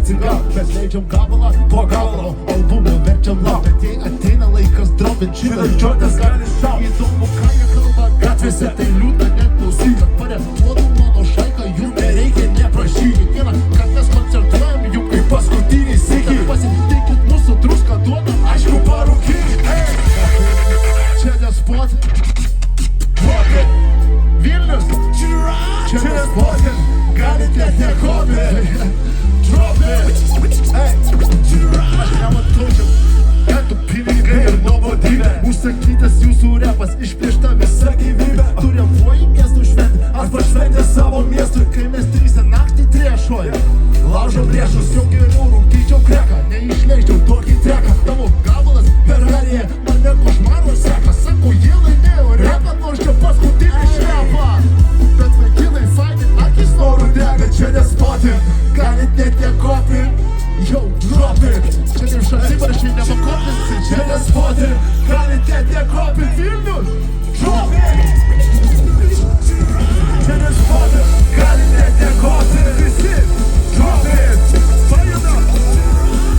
atsigaut. Mes leidžiam gabalą po gabalo, albumą verčiam lauk. Bet jei ateina laikas dropint, šitas džordas gali šaut. Įdomu, ką jie kalba gatvėse, tai liūdna net klausyt. Kad parepuotų mano šaiką, jų nereikia neprašyti. Kiekvieną, kad mes koncertuojam, juk kaip paskutinį sykį. Pasitikit mūsų druską duoda, aišku parūkyk. Čia nespot Vilnius, čia nespot, galit net nekopit. Drop it, aš nematau čia, kad tu pinigai ir nuobodybė. Užsakytas jūsų repas, išplėšta visa gyvybė. Tu repuoji miestų šventę, aš pašventę savo miestui. Kai mes trysia naktį triešuoja, laužo priešus, jau geriau rūkyčiau kreką. Neišleisčiau tokį treką, tavo gabalas per radiją mane košmaro seka. Sako, jie laimėjo repą, nors čia paskutinį šrepą. Bet vaikinai faini, akis norų dega, čia nespotin. Galit net nekopit, jau drop it. Čia taip šaltibaršiai nepakopinsi, čia nespotin. Galit net nekopit, Vilnius, drop it. Čia nespotin, galit net nekopit, visi, drop it. Pajudam,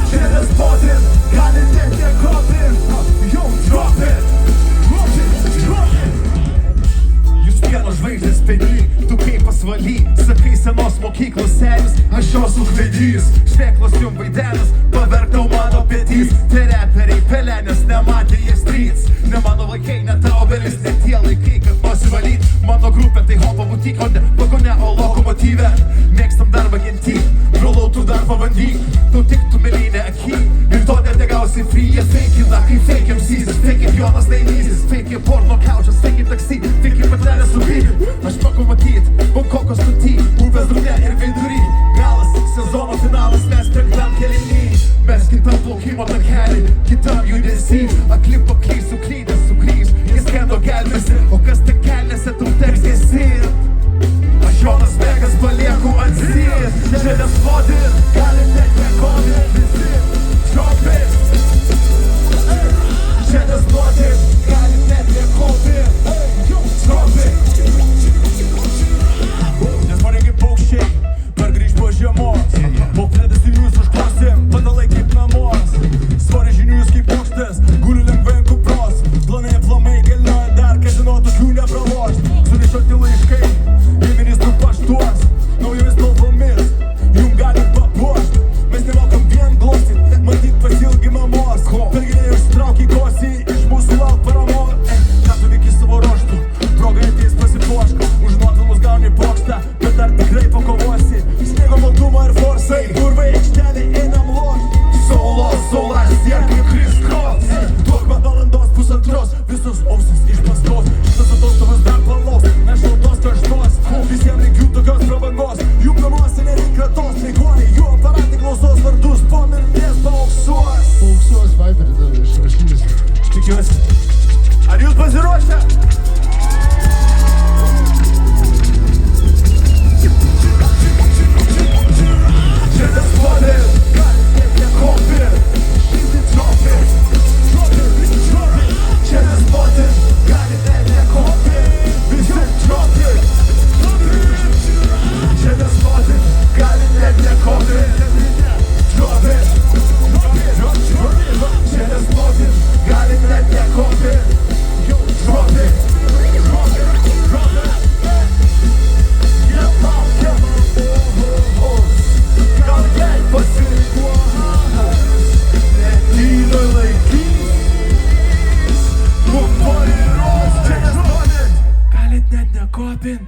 čia nespotin, galit net nekopit, jau drop it. Pieno žvaigždės peny, tu kaip pasvaly. Sakai senos mokyklos senis, aš jos užvedys. Šteklos jum vaidenas, pavertau mano petys. Tie reperiai pelenės, nematė jie streets. Ne mano vaikai, ne tavo belis, ne tie laikai, kad nusivalyt. Mano grupė tai hopo butik, o ne vagone, o lokomotyve. Mėgstam darbą genty, brolau tu dar pabandyk. Tau tik tu mėlynė aky, ir to net negausi free. Jie feikina, kai fake MCs, fake Jonas Nainysis, fake porno couchas, fake taksi, fake patelė su aš pakau matyt, Bankoko stoty, upės dugne ir vidury. Galas, sezono finalas, mes penktam kėlinį. Mes kitam plaukimo takelį, kitam judesį. Akli paklys, suklydęs, sugrįž, jis skendo gelbėsi. O kas te kelnėse, tu teks gesint. Aš Jonas Megas palieku ant sien. Čia nesvodin, gali net nekodin. Visi, drop it. Čia nesvodin, gali net nekodin. Drop it. Po plėdės ir jūs užklausėm, padalai kaip namos. Svari žinių jūs kaip paukštės, guliu lengvai ant kupros. Planai aplamai galioja dar, kad žinau tokių nepraloš. Sunešioti laiškai, į ministrų paštuos. Naujomis spalvomis, jum gali papuošt. Mes nemokam vien glostyt, matyt pasilgi mamos. Perginiai ištrauk į kosį, iš mūsų lauk paramos. Ką tu veiki savo ruoštų, proga ateis pasipuošk. Už nuopelnus gauni pokštą, bet dar tikrai pakovosi. Sniego maldumo ir forsai, kurvai aikštelė einam loš. Saulas, sierkai Chris Cross. Duok man valandos pusantros, visus ausis iš pastos. Šitas atostogos dar palaus, mes šaltos karštos. Visiems reikiu tokios prabangos, jum namuose nereik kratos. Meiguoja, jų aparatai klausos vardus, po mirties paauksuos. Paauksuos, Viperį dar išrašys. Tikiuosi. Ar jūs pasiruošę? Čia nesvodin, gali net nekopit. Drop it, drop it, drop it. Čia nesvodin, gali net nekopit. Visi drop it, drop it. Čia nesvodin, gali net nekopit. Drop it, drop it, drop it. Čia nesvodin, gali net nekopit. Drop it, drop it, drop it. Gal jei pasipuos, netyliai laikys, vairuos. Čia nesvodin, galit net nekopint.